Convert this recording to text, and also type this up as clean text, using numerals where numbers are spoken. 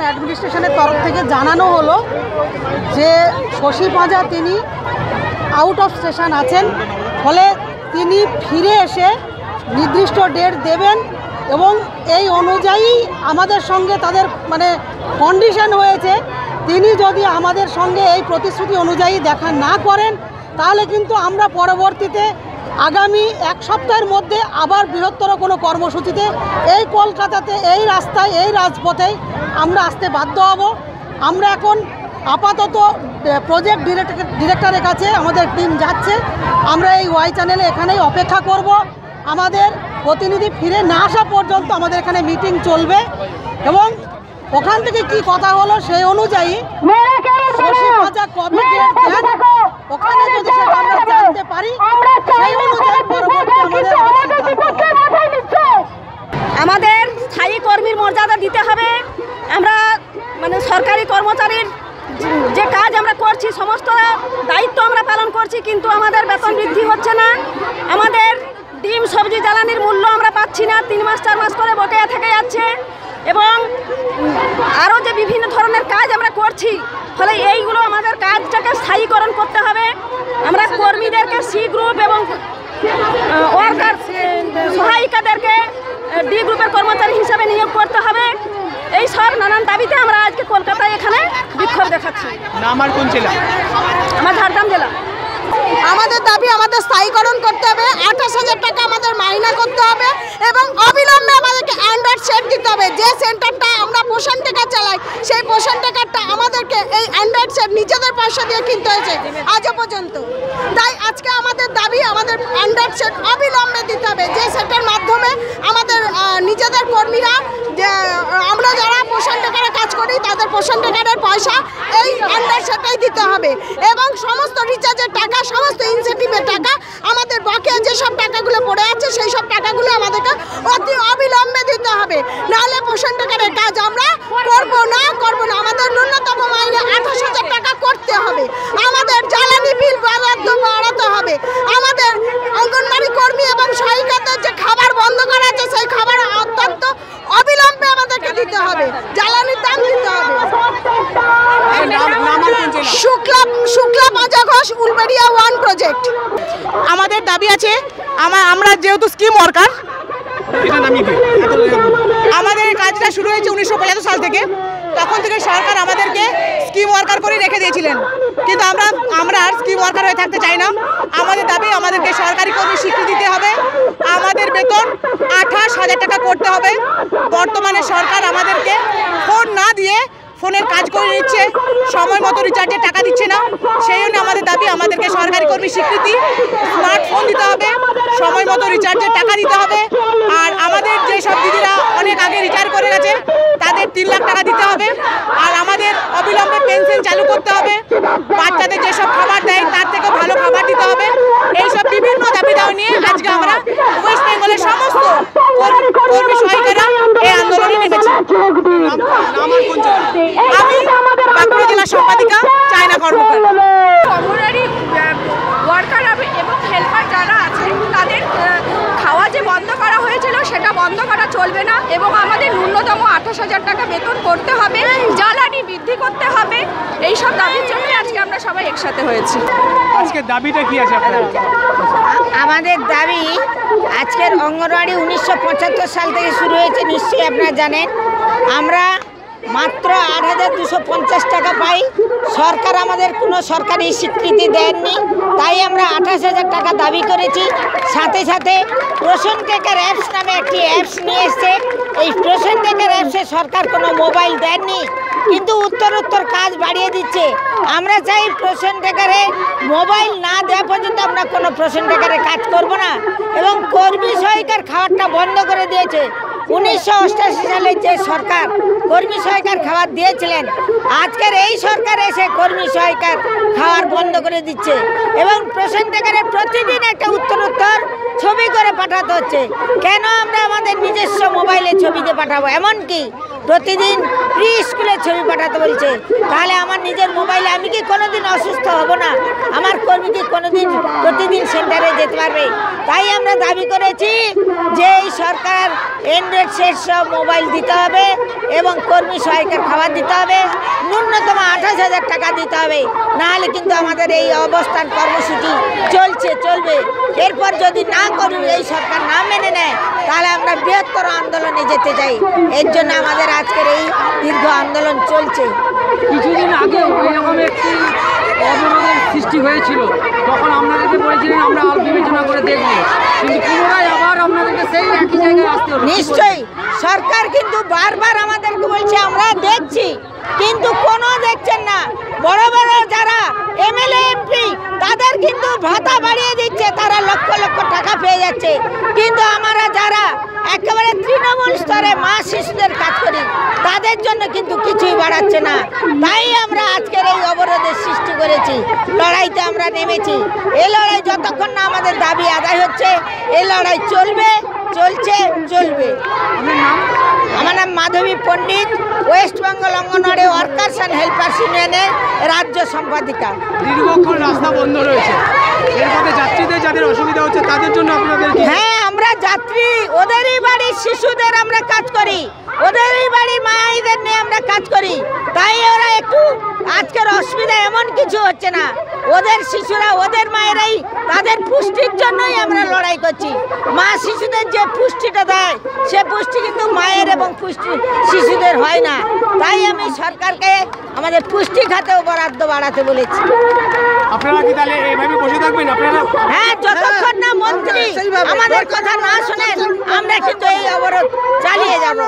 অ্যাডমিনিস্ট্রেশনের তরফ থেকে জানানো হলো যে শশী পাঁজা তিনি আউট অফ স্টেশন আছেন, ফলে তিনি ফিরে এসে নির্দিষ্ট ডেট দেবেন এবং এই অনুযায়ী আমাদের সঙ্গে তাদের কন্ডিশন হয়েছে, তিনি যদি আমাদের সঙ্গে এই প্রতিশ্রুতি অনুযায়ী দেখা না করেন তাহলে কিন্তু আমরা পরবর্তীতে আগামী এক সপ্তাহের মধ্যে আবার বৃহত্তর কোনো কর্মসূচিতে এই কলকাতাতে এই রাস্তায় এই রাজপথেই আমরা আসতে বাধ্য হব। আমরা এখন আপাতত প্রজেক্ট ডিরেক্টরের কাছে আমাদের টিম যাচ্ছে, আমরা এই ওয়াই চ্যানেলে এখানেই অপেক্ষা করব। আমাদের প্রতিনিধি ফিরে না আসা পর্যন্ত আমাদের এখানে মিটিং চলবে এবং ওখান থেকে কি কথা হলো সেই অনুযায়ী শশী পাঁজা কবে ডেট দেন ওখানে যদি সেটা আমরা জানতে পারি সেই অনুযায়ী পরবর্তী আমাদের স্থায়ী কর্মীর মর্যাদা দিতে হবে। আমরা সরকারি কর্মচারীর যে কাজ আমরা করছি সমস্ত দায়িত্ব আমরা পালন করছি, কিন্তু আমাদের বেতন বৃদ্ধি হচ্ছে না। আমাদের ডিম সবজি জ্বালানির মূল্য আমরা পাচ্ছি না, 3 মাস 4 মাস করে বকেয়া থেকে যাচ্ছে এবং আরও যে বিভিন্ন ধরনের কাজ আমরা করছি, ফলে এইগুলো আমাদের কাজটাকে স্থায়ীকরণ করতে হবে। আমরা কর্মীদেরকে সি গ্রুপ এবং ওয়ার্কার সহায়িকাদেরকে ডি গ্রুপের কর্মচারী হিসাবে নিয়োগ করতে হবে। এই সব নানান দাবিতে আমরা আজকে কলকাতায় এখানে বিক্ষোভ দেখাচ্ছি। আমার কোন জেলা? আমার ঝাড়গ্রাম জেলা। আমাদের দাবি আমাদের স্থায়ীকরণ করতে হবে, 28,000 টাকা আমাদের মাইনা করতে হবে এবং অবিলম্বে আমাদেরকে অ্যান্ড্রয়েড সেট দিতে হবে। যে সেন্টারটা আমরা পোষণ টেকার চালাই সেই পোষণ টেকারটা আমাদেরকে এই অ্যান্ড্রয়েড সেট নিজেদের পয়সা দিয়ে কিনতে হয়েছে আজও পর্যন্ত। তাই আজকে আমাদের দাবি আমাদের অ্যান্ড্রয়েড সেট অবিলম্বে দিতে হবে, যে সেটের মাধ্যমে আমাদের নিজেদের কর্মীরা আমরা যারা পোষণ টেকারে কাজ করি তাদের পোষণ টেকারের পয়সা এই অ্যান্ড্রয়েড সেটেই দিতে হবে এবং সমস্ত রিচার্জের টাকা সমস্ত ইনসেন্টিভের টাকা আমাদের বকেয়া যেসব টাকাগুলো পড়ে আছে সেই সব টাকাগুলো আমাদেরকে অতি অবিলম্বে দিতে হবে, নাহলে পোষণ টাকার কাজ আমরা করব না। আমাদের ন্যূনতম মাইনে 28,000 টাকা করতে হবে, আমাদের জ্বালানি বিল বাড়াতে হবে, আমাদের অঙ্গনবাড়ি কর্মী এবং সহায়িকাদের যে খাবার বন্ধ করা আছে সেই খাবার অত্যন্ত অবিলম্বে আমাদেরকে দিতে হবে, জ্বালানির দাম দিতে হবে। শুক্লা পাঁজা ঘোষ, উলবেড়িয়া 1 প্রজেক্ট। আমাদের দাবি আছে, আমরা যেহেতু স্কিম ওয়ার্কার, আমাদের কাজটা শুরু হয়েছে 1975 সাল থেকে। তখন থেকে সরকার আমাদেরকে স্কিম ওয়ার্কার করে রেখে দিয়েছিলেন, কিন্তু আমরা আর স্কিম ওয়ার্কার হয়ে থাকতে চাই না। আমাদের দাবি আমাদেরকে সরকারি কর্মী স্বীকৃতি দিতে হবে, আমাদের বেতন 28,000 টাকা করতে হবে। বর্তমানে সরকার আমাদেরকে ফোন না দিয়ে ফোনের কাজ করে নিচ্ছে, সময় মতো রিচার্জের টাকা দিচ্ছে না। সেই জন্য আমাদের দাবি আমাদেরকে সরকারি কর্মী স্বীকৃতি, স্মার্টফোন দিতে হবে, সময় মতো রিচার্জের টাকা দিতে হবে। আর আমাদের যেসব দিদিরা অনেক আগে রিটায়ার করে গেছে তাদের 3 লাখ টাকা দিতে হবে। আর আমাদের অবিলম্বে পেনশন চালু করতে হবে, বাচ্চাদের যেসব খাবার দেয় তার থেকে ভালো খাবার দিতে হবে। এইসব বিভিন্ন দাবি দাওয়া নিয়ে আজকে আমরা ওয়েস্ট বেঙ্গলের সমস্ত কর্মী সহায়িকারা এই আন্দোলনে নেমেছি। আমি বাঁকুড়া জেলা সম্পাদিকা চায়না কর্মকার। অঙ্গনওয়াড়ি ওয়ার্কার এবং হেল্পার যারা আছে তাদের খাওয়া যে বন্ধ করা হয়েছিল সেটা বন্ধ করা চলবে না এবং আমাদের ন্যূনতম 28,000 টাকা বেতন করতে হবে, জ্বালানি বৃদ্ধি করতে হবে। এইসব দাবির জন্য আজকে আমরা সবাই একসাথে হয়েছি। আজকে দাবিটা কি আছে আপনাদের? আমাদের দাবি আজকের অঙ্গনওয়াড়ি 1975 সাল থেকে শুরু হয়েছে, নিশ্চয়ই আপনারা জানেন। আমরা মাত্র 8,250 টাকা পাই, সরকার আমাদের কোনো সরকারি স্বীকৃতি দেননি, তাই আমরা 28,000 টাকা দাবি করেছি। সাথে সাথে পোষণ টেকার অ্যাপস নামে একটি অ্যাপস নিয়ে এসছে, এই পোষণ টেকার অ্যাপসে সরকার কোনো মোবাইল দেননি, কিন্তু উত্তর কাজ বাড়িয়ে দিচ্ছে। আমরা চাই পোষণ টেকারে মোবাইল না দেওয়া পর্যন্ত আমরা কোনো পোষণ টেকারে কাজ করব না এবং কর্মী সহায়িকার খাবারটা বন্ধ করে দিয়েছে। 1988 সালে যে সরকার কর্মী সহায়িকার খাবার দিয়েছিলেন, আজকের এই সরকার এসে কর্মী সহায়িকার খাবার বন্ধ করে দিচ্ছে এবং পোষণ টেকারে প্রতিদিন একটা উত্তর ছবি করে পাঠাতে হচ্ছে। কেন আমরা আমাদের নিজস্ব মোবাইলে ছবি দিয়ে পাঠাবো? এমনকি প্রতিদিন প্রি স্কুলে ছবি পাঠাতে বলছে, তাহলে আমার নিজের মোবাইলে আমি কি কোনোদিন অসুস্থ হব না? আমার কর্মী কি কোনোদিন প্রতিদিন সেন্টারে যেতে পারবে? তাই আমরা দাবি করেছি যে এই সরকার অ্যান্ড্রয়েড সেট সব মোবাইল দিতে হবে এবং কর্মী সহায়িকার খাবার দিতে হবে, ন্যূনতম 28,000 টাকা দিতে হবে, নাহলে কিন্তু আমাদের এই অবস্থান কর্মসূচি চলবে। এরপর যদি না করুন, এই সরকার না মেনে নেয়, তাহলে আমরা বৃহত্তর আন্দোলনে যেতে চাই। এর জন্য আমাদের আজকের এই দীর্ঘ আন্দোলন চলছে। কিছুদিন আগে এরকম একটি অবরোধের সৃষ্টি হয়েছিল, তখন আপনাদেরকে বলেছিলেন আমরা আল বিবেচনা করে দেখব, কিন্তু পুনরায় আবার আপনাদেরকে সেই একই জায়গায় আসতে হলো। নিশ্চয়ই সরকার কিন্তু বারবার আমাদেরকে বলছে আমরা দেখছি, কিন্তু কোনো দেখছেন না। বড় বড় যারা এমএলএ এমপি তাদের কিন্তু ভাতা বাড়িয়ে দিচ্ছে, তারা লক্ষ লক্ষ টাকা পেয়ে যাচ্ছে, কিন্তু আমরা যারা একেবারে তৃণমূল স্তরে মা শিশুদের কাজ করি তাদের জন্য কিন্তু কিছুই বাড়াচ্ছে না। তাই আমরা আজকের এই অবরোধের সৃষ্টি করেছি, লড়াইতে আমরা নেমেছি। এই লড়াই যতক্ষণ না আমাদের দাবি আদায় হচ্ছে, এই লড়াই চলবে, চলবে। আমার নাম Madhabi Pandit, West Bengal anganwadi workers and helpers ইউনিয়নের রাজ্য সম্পাদিকা। দীর্ঘক্ষণ রাস্তা বন্ধ রয়েছে, এর মধ্যে যাত্রীদের যাদের অসুবিধা হচ্ছে তাদের জন্য আপনাদের কি? হ্যাঁ, আমরা যাত্রী, ওদেরই বাড়ির শিশুদের আমরা কাজ করি, ওদেরই বাড়ির মায়েদের নিয়ে আমরা কাজ করি, তাই ওরা একটু আজকের অসুবিধা এমন কিছু হচ্ছে না। ওদের শিশুরা, ওদের মায়েরাই, তাদের পুষ্টির জন্যই আমরা লড়াই করছি। মা শিশুদের যে পুষ্টিটা দেয়, সে পুষ্টি কিন্তু মায়ের এবং শিশুদের হয় না। তাই আমি সরকারকে আমাদের পুষ্টি খাতেও বরাদ্দ বাড়াতে বলেছি। আপনারা কি তাহলে এইভাবে বসে থাকবেন? আপনারা হ্যাঁ, যতক্ষণ না মন্ত্রী আমাদের কথা না শোনেন, আমরা কিন্তু এই অবরোধ চালিয়ে যাব।